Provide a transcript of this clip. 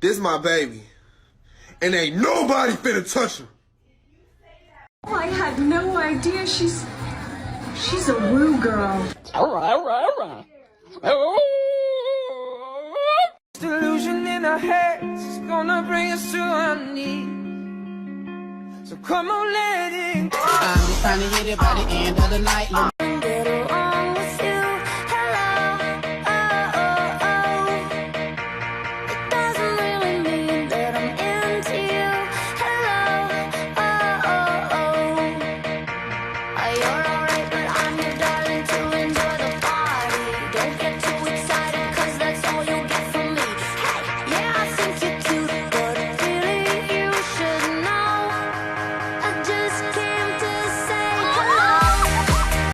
This my baby. And ain't nobody finna touch her. Oh, I had no idea she's a woo girl. Delusion in our heads is gonna bring us to our knees. So come on, let it go. I'm just trying to hit it by the end of the night.